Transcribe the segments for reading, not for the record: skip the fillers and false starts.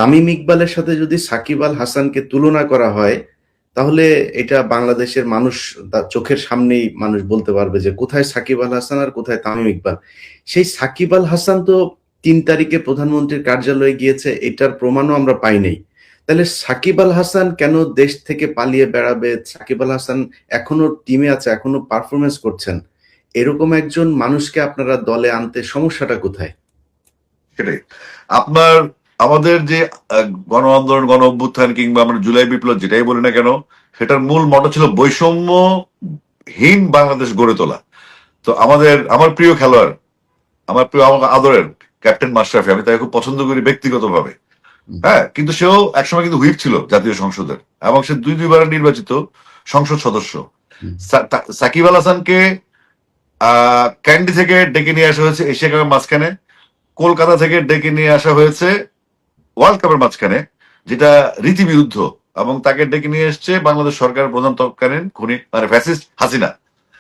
তামিম ইকবালের সাথে যদি সাকিব আল হাসানকে তুলনা করা হয়, তাহলে এটা বাংলাদেশের মানুষ তার চোখের সামনেই মানুষ বলতে পারবে যে কোথায় সাকিব আল হাসান আর কোথায় তামিম ইকবাল। সেই সাকিব আল হাসান তো 3 তারিখে প্রধানমন্ত্রীর কার্যালয়ে গিয়েছে, এটার প্রমাণও আমরা পাই নাই। তাহলে সাকিব আল হাসান কেন দেশ থেকে পালিয়ে বেড়াবে? সাকিব আল হাসান এখনো টিমে আছে, এখনো পারফরমেন্স করছেন। এরকম একজন মানুষকে আপনারা দলে আনতে সমস্যাটা কোথায়? সেটাই আপনার আমাদের যে গণ আন্দোলন, গণ অভ্যুত্থান কিংবা আমরা জুলাই বিপ্লব যেটাই বলি না কেন, সেটার মূল মটো ছিল বৈষম্যহীন বাংলাদেশ গড়ে তোলা। তো আমার প্রিয় খেলোয়াড়, আমার প্রিয়, আমার আদরের ক্যাপ্টেন মাশরাফি, আমি তাকে খুব পছন্দ করি ব্যক্তিগতভাবে। হ্যাঁ, কিন্তু সেও একসময় কিন্তু হুইপ ছিল জাতীয় সংসদের, এবং সে দুইবার নির্বাচিত সংসদ সদস্য। সাকিব আল হাসানকে ক্যান্ডি থেকে ডেকে নিয়ে আসা হয়েছে এশিয়া কাপের মাঝখানে, কলকাতা থেকে ডেকে নিয়ে আসা হয়েছে ওয়ার্ল্ড কাপের মাঝখানে, যেটা রীতিবিরুদ্ধ। এবং তাকে ডেকে নিয়ে এসছে বাংলাদেশ সরকারের প্রধান তৎকালীন খুনি মানে ফ্যাসিস্ট হাসিনা,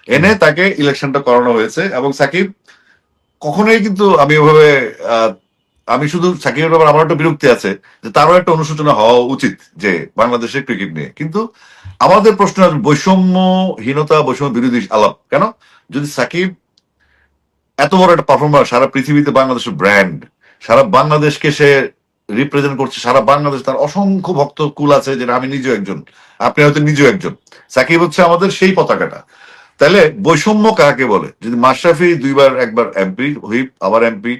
এনে তাকে ইলেকশনটা করানো হয়েছে। এবং সাকিব কখনোই কিন্তু আমি ওভাবে আমি শুধু সাকিবের ব্যাপারে আমার একটা বিরক্তি আছে যে তারও একটা অনুশোচনা হওয়া উচিত যে বাংলাদেশের ক্রিকেট নিয়ে। কিন্তু আমাদের প্রশ্ন বৈষম্যহীনতা, বৈষম্য বিরোধী আলাপ কেন? যদি সাকিব এত বড় একটা পারফরমার, সারা পৃথিবীতে বাংলাদেশের ব্র্যান্ড, সারা বাংলাদেশকে সে রিপ্রেজেন্ট করছে, সারা বাংলাদেশ তার অসংখ্য ভক্ত কুল আছে, যেটা আমি নিজেও একজন, আপনি হয়তো নিজেও একজন। সাকিব হচ্ছে আমাদের সেই পতাকাটা। তাহলে বৈষম্য কাকে বলে? যদি মাশরাফি একবার এমপি হুইপ, আবার এমপি,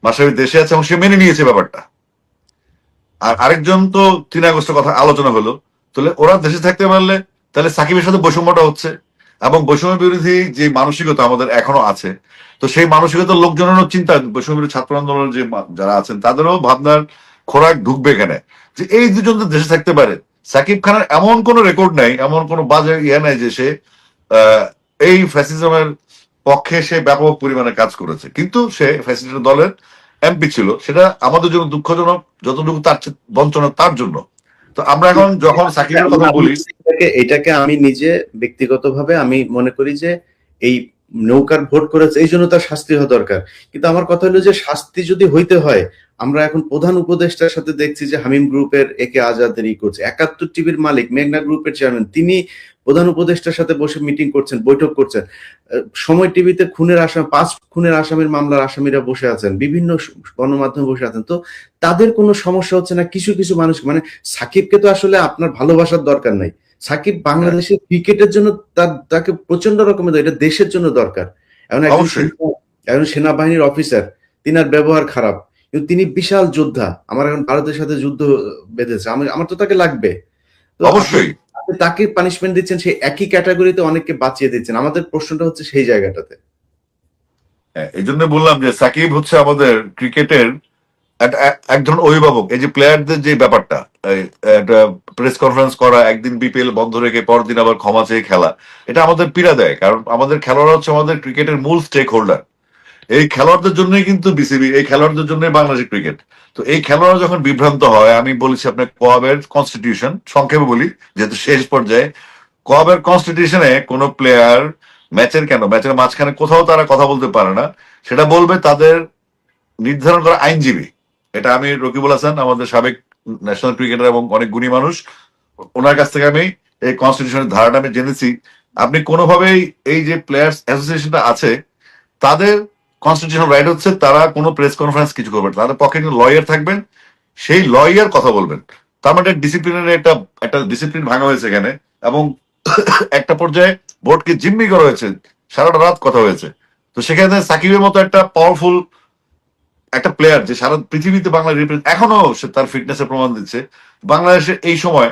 মাশরাফি দেশে আছে এবং সে মেনে নিয়েছে ব্যাপারটা, আর আরেকজন তো 3 আগস্টের কথা আলোচনা হলো, তাহলে ওরা দেশে থাকতে পারলে তাহলে সাকিবের সাথে বৈষম্যটা হচ্ছে। এবং বৈষম্য বিরোধী যে মানসিকতা আমাদের এখনো আছে, তো সেই মানসিকতার লোকজনেরও চিন্তা, বৈষম্য বিরোধী ছাত্র আন্দোলনের যে যারা আছেন তাদেরও ভাবনার খোরাক ঢুকবে এখানে, যে এই দুজন তো দেশে থাকতে পারে। সাকিব খানের এমন কোন রেকর্ড নাই, এমন কোন বাজে নাই যে সে এই ফ্যাসিজমের পক্ষে সে ব্যাপক পরিমাণে কাজ করেছে, কিন্তু সে ফ্যাসিস্ট দলের এমপি ছিল। সেটা আমাদের জন্য দুঃখজনক, যতটুকু তার বঞ্চনা তার জন্য। তো আমরা এখন যখন সাকিবের কথা বলি, এটাকে আমি নিজে ব্যক্তিগতভাবে আমি মনে করি যে এই নৌকার ভোট করেছে এই জন্য তার শাস্তি হওয়া দরকার। কিন্তু আমার কথা হলো যে শাস্তি যদি হইতে হয়, আমরা এখন প্রধান উপদেষ্টার সাথে দেখছি যে হামিম গ্রুপের একে আজাদের করছে, 71 টিভির মালিক, মেঘনা গ্রুপের চেয়ারম্যান, তিনি প্রধান উপদেষ্টার সাথে বসে মিটিং করছেন, বৈঠক করছেন। সময় টিভিতে 5 খুনের আসামির মামলার আসামিরা বসে আছেন, বিভিন্ন গণমাধ্যমে বসে আছেন। তো তাদের কোনো সমস্যা হচ্ছে না? কিছু কিছু মানুষ, মানে সাকিবকে তো আসলে আপনার ভালোবাসার দরকার নাই। সাকিব বাংলাদেশের ক্রিকেটের জন্য তাকে প্রচন্ড রকমের, এটা দেশের জন্য দরকার। একজন সেনাবাহিনীর অফিসার, তিনার ব্যবহার খারাপ, কিন্তু তিনি বিশাল যোদ্ধা। আমার এখন ভারতের সাথে যুদ্ধ বেঁধেছে, আমার তো তাকে লাগবে। তো অবশ্যই আপনি তাকে পানিশমেন্ট দিচ্ছেন, সেই একই ক্যাটাগরিতে অনেককে বাঁচিয়ে দিচ্ছেন। আমাদের প্রশ্নটা হচ্ছে সেই জায়গাটাতে। এই জন্য বললাম যে সাকিব হচ্ছে আমাদের ক্রিকেটের এক ধরনের অভিভাবক। এই যে প্লেয়ারদের যে ব্যাপারটা, একটা প্রেস কনফারেন্স করা, একদিন বিপিএল বন্ধ রেখে পরদিন আবার ক্ষমা চেয়ে খেলা, এটা আমাদের পীড়া দেয়। কারণ আমাদের খেলোয়াড় হচ্ছে আমাদের ক্রিকেটের মূল স্টেক হোল্ডার। এই খেলোয়াড়দের জন্যই কিন্তু বিসিবি, এই খেলোয়াড়দের জন্যই বাংলাদেশ ক্রিকেট। তো এই খেলোয়াড়রা যখন বিভ্রান্ত হয়, আমি বলেছি আপনার কোয়াবের কনস্টিটিউশন, সংক্ষেপে বলি যেহেতু শেষ পর্যায়ে, কোয়াবের কনস্টিটিউশনে কোনো প্লেয়ার ম্যাচের মাঝখানে কোথাও তারা কথা বলতে পারে না, সেটা বলবে তাদের নির্ধারণ করা আইনজীবী। এটা আমি রকিবুল হাসান, আমাদের সাবেক ন্যাশনাল ক্রিকেটার এবং অনেক গুণী মানুষ, ওনার কাছ থেকে আমি এই কনস্টিটিউশনের ধারাটা আমি জেনেছি। আপনি কোনোভাবেই এই যে প্লেয়ার্স অ্যাসোসিয়েশনটা আছে, তাদের কনস্টিটিউশনাল রাইট হচ্ছে তারা কোনো প্রেস কনফারেন্স কিছু করবেন, তাদের পক্ষে কিন্তু লয়ার থাকবেন, সেই লয়ার কথা বলবেন। তার মানে ডিসিপ্লিনের একটা ডিসিপ্লিন ভাঙা হয়েছে এখানে। এবং একটা পর্যায়ে বোর্ডকে জিম্মি করা হয়েছে, সারাটা রাত কথা হয়েছে। তো সেখানে সাকিবের মতো একটা পাওয়ারফুল একটা প্লেয়ার, যে সারা পৃথিবীতে বাংলা রিপ্রেজেন্ট, এখনো সে তার ফিটনেসের প্রমাণ দিচ্ছে বাংলাদেশে। এই সময়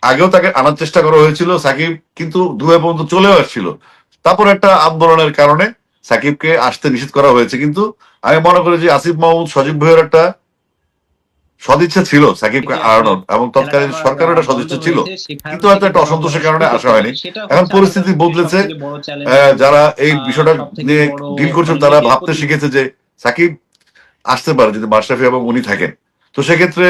আগেও তাকে আনার চেষ্টা করা হয়েছিল, সাকিব কিন্তু দুয়ে পর্যন্ত চলেও আসছিল। তারপর একটা আন্দোলনের কারণে সাকিবকে আসতে নিষেধ করা হয়েছে। কিন্তু আমি মনে করি যে আসিফ মাহমুদ, সজীব ভাইয়ের একটা সদিচ্ছা ছিল সাকিবকে আনানোর, এবং তৎকালীন সরকারের একটা সদিচ্ছা ছিল, কিন্তু হয়তো একটা অসন্তোষের কারণে আসা হয়নি। এখন পরিস্থিতি বদলেছে, যারা এই বিষয়টা নিয়ে ডিল করছেন তারা ভাবতে শিখেছে যে সাকিব আসতে পারে যদি মাশরাফি এবং উনি থাকেন। তো সেক্ষেত্রে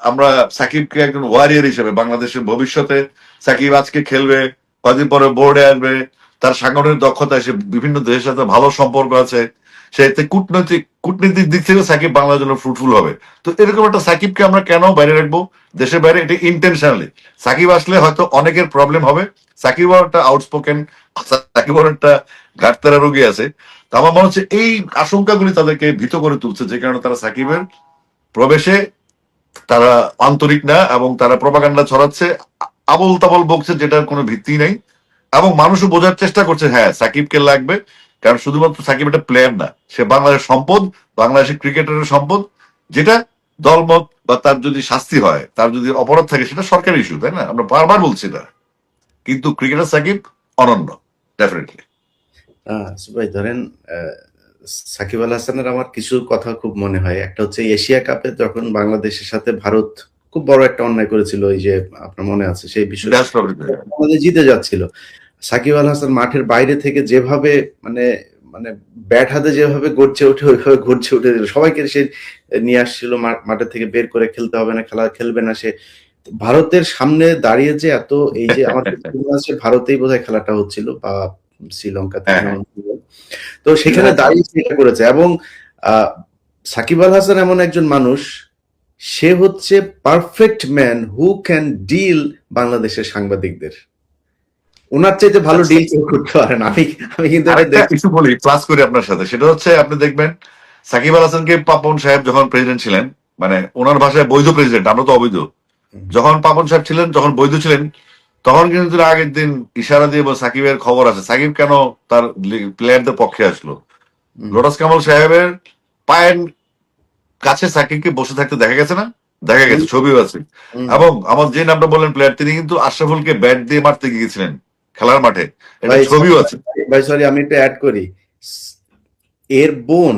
আমরা সাকিবকে একজন ওয়ারিয়ার হিসেবে বাংলাদেশের ভবিষ্যতে, সাকিব আজকে খেলবে, কয়েকদিন পরে বোর্ডে আসবে, তার সাংগঠনিক দক্ষতা, সে বিভিন্ন দেশের সাথে ভালো সম্পর্ক আছে, সে এতে কূটনৈতিক দিক থেকে সাকিব বাংলার জন্য ফ্রুটফুল হবে। তো এরকম একটা সাকিবকে আমরা কেন বাইরে রাখবো দেশের বাইরে? এটা ইন্টেনশনালি। সাকিব আসলে হয়তো অনেকের প্রবলেম হবে। সাকিবও একটা আউটস্পোকেন, সাকিবও একটা ঘাটতারা রোগী আছে। তো আমার মনে হচ্ছে এই আশঙ্কাগুলি তাদেরকে ভীত করে তুলছে, যে কারণে তারা সাকিবের প্রবেশে তারা আন্তরিক না, এবং তারা প্রপাগান্ডা ছড়াচ্ছে, আবল তাবল বকছে, যেটার কোনো ভিত্তি নেই। এবং মানুষও বোঝার চেষ্টা করছে হ্যাঁ সাকিবকে লাগবে, কারণ শুধুমাত্র সাকিব একটা প্লেয়ার না, সে বাংলাদেশের সম্পদ, বাংলাদেশের ক্রিকেটারের সম্পদ, যেটা দলমত বা তার যদি শাস্তি হয়, তার যদি অপরাধ থাকে, সেটা সরকারি ইস্যু, তাই না? আমরা বারবার বলছি না, কিন্তু ক্রিকেটার সাকিব অনন্য, ডেফিনেটলি। ভাই ধরেন, সাকিব আল হাসানের আমার কিছু কথা খুব মনে হয়। একটা হচ্ছে এশিয়া কাপে যখন বাংলাদেশের সাথে ভারত খুব বড় একটা অন্যায় করেছিল, ওই যে আপনার মনে আছে সেই বিষয়টা, আমাদের জিতে যাচ্ছিল, সাকিব আল হাসান মাঠের বাইরে থেকে যেভাবে মানে মানে ব্যাট হাতে যেভাবে গড়ছে ওঠে ওইভাবে গড়ছে উঠে দিল, সবাইকে সে নিয়ে আসছিল মাঠের থেকে বের করে, খেলতে হবে না, খেলা খেলবে না সে। ভারতের সামনে দাঁড়িয়ে যে এত, এই যে আমার ভারতেই বোধহয় খেলাটা হচ্ছিল বা শ্রীলঙ্কা থেকে, হ্যাঁ, আমার মনে হয়। তো সেখানে দাঁড়িয়ে সে এটা করেছে। এবং সাকিব আল হাসান এমন একজন মানুষ, সে হচ্ছে perfect man who can deal বাংলাদেশের সাংবাদিকদের। ওনার চাইতে ভালো ডিল কেউ করতে পারে না। আমি কিন্তু এটা আরেকটা কিছু বলি, ক্লাস করি আপনার সাথে, সেটা হচ্ছে আপনি দেখবেন সাকিব আল হাসানকে পাপন সাহেব যখন প্রেসিডেন্ট ছিলেন, মানে ওনার ভাষায় বৈধ প্রেসিডেন্ট, আমরা তো অবৈধ, যখন পাপন সাহেব ছিলেন, যখন বৈধ ছিলেন, তখন কিন্তু তিনি আগের দিন ইশারা দিয়ে সাকিবের খবর আছে, সাকিব কেন তার প্লেয়ারদের পক্ষে আসলো। লোটাস কামাল সাহেবের পায়ের কাছে সাকিবকে বসে থাকতে দেখা গেছে না? দেখা গেছে, ছবিও আছে। এবং আমার যে নামটা বললেন প্লেয়ার, তিনি কিন্তু আশরাফুলকে ব্যাট দিয়ে মারতে গিয়েছিলেন খেলার মাঠে, এটা ছবিও আছে। ভাই সরি, আমি একটু অ্যাড করি, এর বোন,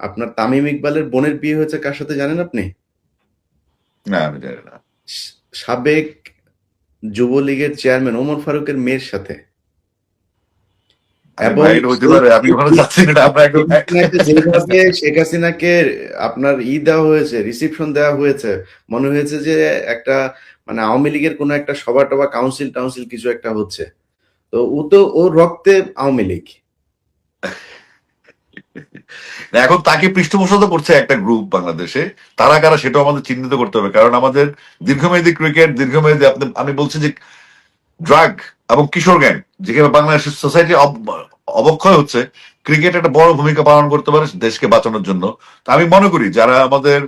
আপনার তামিম ইকবালের বোনের বিয়ে হয়েছে কার সাথে জানেন আপনি? না, আমি জানি না। সাবেক যুবলীগের চেয়ারম্যান ওমর ফারুকের মেয়ের সাথে। এবং যেভাবে শেখ হাসিনাকে আপনার দেওয়া হয়েছে, রিসিপশন দেওয়া হয়েছে, মনে হয়েছে যে একটা মানে আওয়ামী লীগের কোন একটা সভা টভা, কাউন্সিল কিছু একটা হচ্ছে। তো ও তো ওর রক্তে আওয়ামী লীগ। এখন তাকে পৃষ্ঠপোষকতা করছে একটা গ্রুপ বাংলাদেশে, তারা কারা সেটাও আমাদের চিহ্নিত করতে হবে, কারণ আমাদের দীর্ঘমেয়াদী ক্রিকেট, দীর্ঘমেয়াদী আমি বলছি যে ড্রাগ এবং কিশোর গ্যাং, যেখানে বাংলাদেশের সোসাইটি অবক্ষয় হচ্ছে, ক্রিকেট একটা বড় ভূমিকা পালন করতে পারে দেশকে বাঁচানোর জন্য। তো আমি মনে করি যারা আমাদের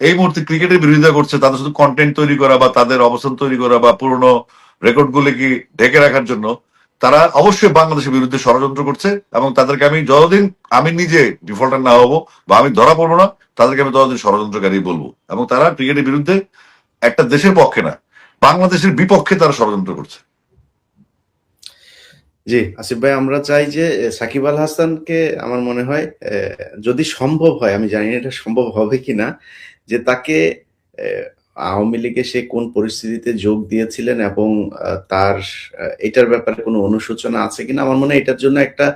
এই মুহূর্তে ক্রিকেটের বিরোধিতা করছে, তাদের শুধু কন্টেন্ট তৈরি করা বা তাদের অবস্থান তৈরি করা বা পুরনো রেকর্ড গুলিকে ঢেকে রাখার জন্য, তারা অবশ্যই বাংলাদেশের বিরুদ্ধে ষড়যন্ত্র করছে। এবং তাদেরকে আমি যতদিন আমি নিজে ডিফল্টার না হবো বা আমি ধরা পড়বো না, তাদেরকে আমি ততদিন ষড়যন্ত্রকারী বলবো। এবং তারা ক্রিকেটের বিরুদ্ধে, একটা দেশের পক্ষে না, বাংলাদেশের বিপক্ষে তারা ষড়যন্ত্র করছে। জি আসিফ ভাই, আমরা চাই যে সাকিব আল হাসানকে, আমার মনে হয় যদি সম্ভব হয়, আমি জানি না এটা সম্ভব হবে কিনা, যে তাকে আওয়ামী লীগে সে কোন পরিস্থিতিতে যোগ দিয়েছিলেন এবং তার এটার ব্যাপারে কোনো অনুশোচনা আছে কিনা, আমার মনে হয় এটার জন্য একটা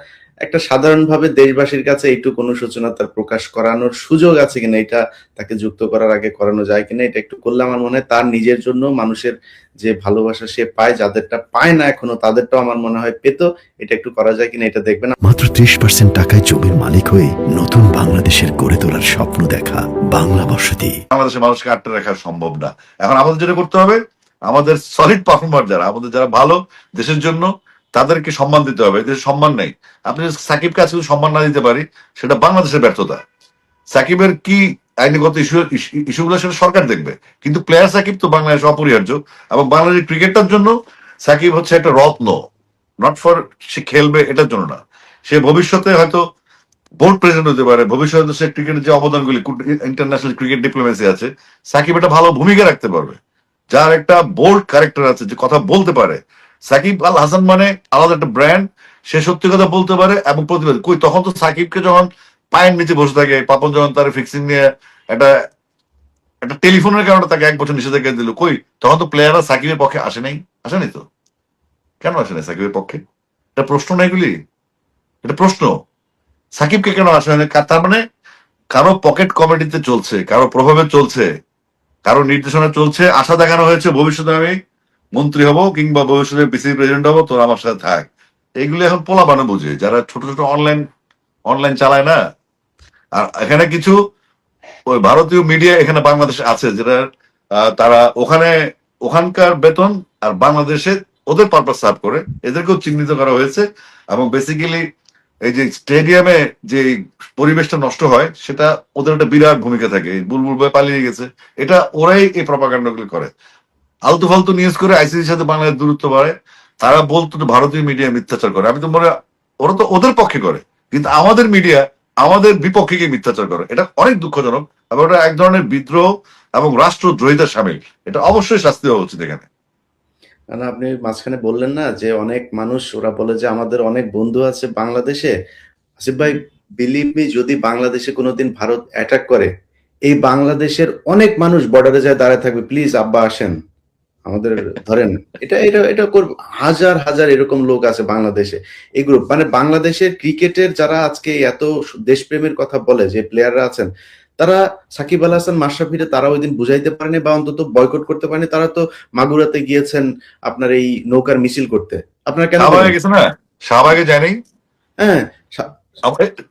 একটা সাধারণভাবে দেশবাসীর কাছে এইটুকু অনুশোচনা তার প্রকাশ করানোর সুযোগ আছে কিনা, এটা তাকে যুক্ত করার আগে করানো যায় কিনা, এটা একটু করলে আমার মনে হয় তার নিজের জন্য, মানুষের যে ভালোবাসা সে পায়, যাদেরটা পায় না এখনো তাদেরটাও আমার মনে হয় পেত, এটা একটু করা যায় কিনা এটা দেখবেন। মাত্র 30% টাকায় জমির মালিক হয়ে নতুন বাংলাদেশের গড়ে তোলার স্বপ্ন দেখা বাংলা বসতি। বাংলাদেশের মানুষকে আটকে রাখা সম্ভব না। এখন আমাদের যেটা করতে হবে, আমাদের সলিড পারফর্মার যারা, আমাদের যারা ভালো দেশের জন্য, তাদেরকে সম্মান দিতে হবে। দেশের সম্মান নেই, আপনি সাকিবকে আজকে সম্মান না দিতে পারি, সেটা বাংলাদেশের ব্যর্থতা। সাকিবের কি আইনগত ইস্যুগুলো সেটা সরকার দেখবে, কিন্তু প্লেয়ার সাকিব তো বাংলাদেশ অপরিহার্য। এবং বাংলাদেশের ক্রিকেটটার জন্য সাকিব হচ্ছে একটা রত্ন, নট ফর সে খেলবে এটার জন্য না, সে ভবিষ্যতে হয়তো বোর্ড প্রেসিডেন্ট হতে পারে, ভবিষ্যতে সে ক্রিকেটের যে অবদানগুলি, ইন্টারন্যাশনাল ক্রিকেট ডিপ্লোমেসি আছে, সাকিব একটা ভালো ভূমিকা রাখতে পারবে, যার একটা বোল্ড ক্যারেক্টার আছে, যে কথা বলতে পারে। সাকিব আল হাসান মানে আলাদা একটা ব্র্যান্ড, সে সত্যি কথা বলতে পারে এবং প্রতিবাদ কই। তখন তো সাকিবকে যখন পায়ের নিচে বসে থাকে, পাপন যখন তার ফিক্সিং নিয়ে একটা একটা টেলিফোনের কারণে তাকে 1 বছর নিষেধাজ্ঞা দিল, কই তখন তো প্লেয়াররা সাকিবের পক্ষে আসেনি তো, কেন আসে নাই সাকিবের পক্ষে? এটা প্রশ্ন না, এগুলি এটা প্রশ্ন। সাকিবকে কেন আসে না? তার মানে কারো পকেট কমিটিতে চলছে, কারো প্রভাবে চলছে, কারো নির্দেশনা চলছে, আশা দেখানো হয়েছে ভবিষ্যতে আমি মন্ত্রী হব কিংবা ভবিষ্যতে বিসিবি প্রেসিডেন্ট হবো, তোর আমার সাথে থাক। এগুলো এখন পোলা বানো বুঝে, যারা ছোট ছোট অনলাইন চালায় না, আর এখানে কিছু ওই ভারতীয় মিডিয়া এখানে বাংলাদেশে আছে, যেটা তারা ওখানকার বেতন আর বাংলাদেশে ওদের পারপাস সার্ভ করে, এদেরকেও চিহ্নিত করা হয়েছে। এবং বেসিক্যালি এই যে স্টেডিয়ামে যে পরিবেশটা নষ্ট হয়, সেটা ওদের একটা বিরাট ভূমিকা থাকে। বুলবুল ভাই পালিয়ে গেছে, এটা ওরাই এই প্রপাগান্ডাগুলো করে, আলতু ফালতু নিউজ করে আইসিসির সাথে বাংলাদেশ দূরত্ব বাড়ে। তারা বলতো ভারতীয় মিডিয়া মিথ্যাচার করে, আমি তো মনে ওরা তো ওদের পক্ষে করে, কিন্তু আমাদের মিডিয়া আমাদের বিপক্ষে গিয়ে মিথ্যাচার করে। এটা অনেক দুঃখজনক এবং এটা এক ধরনের বিদ্রোহ এবং রাষ্ট্রদ্রোহিতার সামিল। এটা অবশ্যই শাস্তি হওয়া উচিত এখানে। কারণ আপনি মাঝখানে বললেন না যে অনেক মানুষ ওরা বলে যে আমাদের অনেক বন্ধু আছে বাংলাদেশে। আসিফ ভাই, বিলিভ মি, যদি বাংলাদেশে কোনোদিন ভারত অ্যাটাক করে, এই বাংলাদেশের অনেক মানুষ বর্ডারে যায় দাঁড়ায় থাকবে, প্লিজ আব্বা আসেন আমাদের ধরেন। এটা এটা এটা হাজার হাজার এরকম লোক আছে বাংলাদেশে। এই গ্রুপ মানে বাংলাদেশের ক্রিকেটের যারা আজকে এত দেশপ্রেমের কথা বলে, যে প্লেয়াররা আছেন, তারা সাকিব আল হাসান, মাশরাফিরে তারা ওই দিন বুঝাইতে পারেনি বা অন্তত বয়কট করতে পারেনি। তারা তো মাগুরাতে গিয়েছেন আপনার এই নৌকার মিছিল করতে। আপনারা কেন শাহবাগে গেছে না? শাহবাগে যায়নি? হ্যাঁ,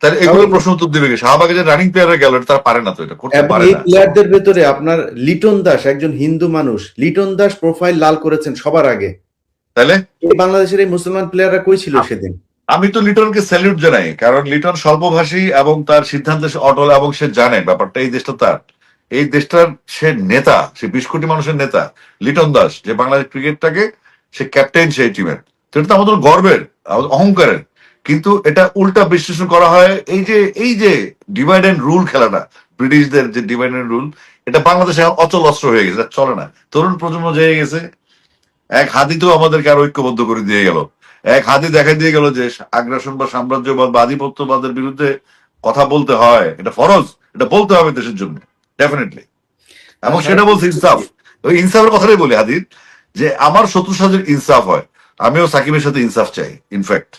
তাহলে এগুলো প্রশ্ন উত্তর দিবে কি? শাহবাগে যে রানিং প্লেয়াররা গেল, তারা পারে না, তো এটা করতে এবং পারে এই না। প্লেয়ারদের ভেতরে আপনার লিটন দাস, একজন হিন্দু মানুষ, লিটন দাস প্রোফাইল লাল করেছেন সবার আগে। তাহলে এই বাংলাদেশের এই মুসলমান প্লেয়াররা কই ছিল সেদিন? আমি তো লিটনকে স্যালিউট জানাই, কারণ লিটন স্বল্পভাষী এবং তার সিদ্ধান্তে সে অটল, এবং সে জানে ব্যাপারটা, এই দেশটা তার, এই দেশটার সে নেতা, সে 20 কোটি মানুষের নেতা লিটন দাস, যে বাংলাদেশ ক্রিকেটটাকে সে ক্যাপ্টেন সেই টিমের। তো এটা তো আমাদের গর্বের, আমাদের অহংকারের। কিন্তু এটা উল্টা বিশ্লেষণ করা হয়, এই যে ডিভাইড এন্ড রুল খেলাটা, ব্রিটিশদের যে ডিভাইড এন্ড রুল, এটা বাংলাদেশে অচল অস্ত্র হয়ে গেছে, চলে না। তরুণ প্রজন্ম জেগে গেছে। এক হাতি তো আমাদেরকে আর ঐক্যবদ্ধ করে দিয়ে গেল, এক হাতি দেখা দিয়ে গেল যে আগ্রাসন বা সাম্রাজ্যবাদ বা আধিপত্যবাদের বিরুদ্ধে কথা বলতে হয়, এটা ফরজ, এটা বলতে হবে দেশের জন্য, ডেফিনেটলি। এবং সেটা বলছে ইনসাফ। ওই ইনসাফের কথাটাই বলি হাদির, যে আমার শত্রুর সাথে ইনসাফ হয়, আমিও সাকিবের সাথে ইনসাফ চাই। ইনফ্যাক্ট